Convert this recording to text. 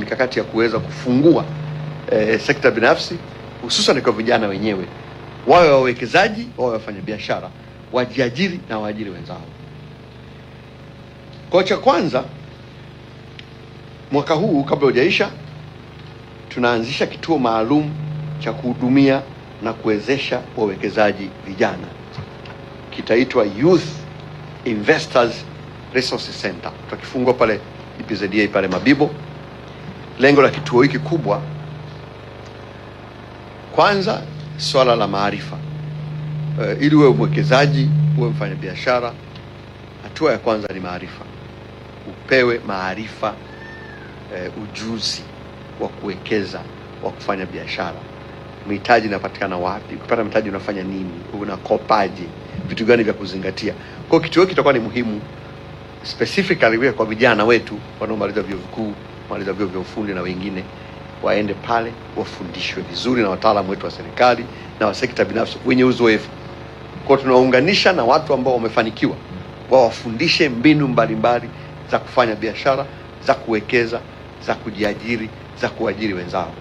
mikakati ya kuweza kufungua sekta binafsi, hususan kwa vijana wenyewe, wawe wawekezaji, wawe wafanyabiashara, wajiajiri na waajiri wenzao. Kwa cha kwanza, mwaka huu kabla hujaisha, tunaanzisha kituo maalum cha kuhudumia na kuwezesha wawekezaji vijana. Kitaitwa Youth Investors Resource Center. Tutakifungua pale EPZA pale Mabibo. Lengo la kituo hiki kubwa, kwanza swala la maarifa. Ili uwe mwekezaji, uwe mfanyabiashara, hatua ya kwanza ni maarifa. Upewe maarifa, ujuzi wa kuwekeza, wa kufanya biashara. Mitaji inapatikana wapi? Ukipata mitaji unafanya nini? Unakopaje? Vitu gani vya kuzingatia? Kwa kituo hiki kitakuwa ni muhimu specifically kwa vijana wetu wanaomaliza vyuo vikuu, wanaomaliza vyuo vya ufundi na wengine, waende pale wafundishwe vizuri na wataalamu wetu wa serikali na wa sekta binafsi wenye uzoefu. Kwa tunaunganisha na watu ambao wamefanikiwa, wawafundishe mbinu mbalimbali za kufanya biashara, za kuwekeza, za kujiajiri, za kuajiri wenzao.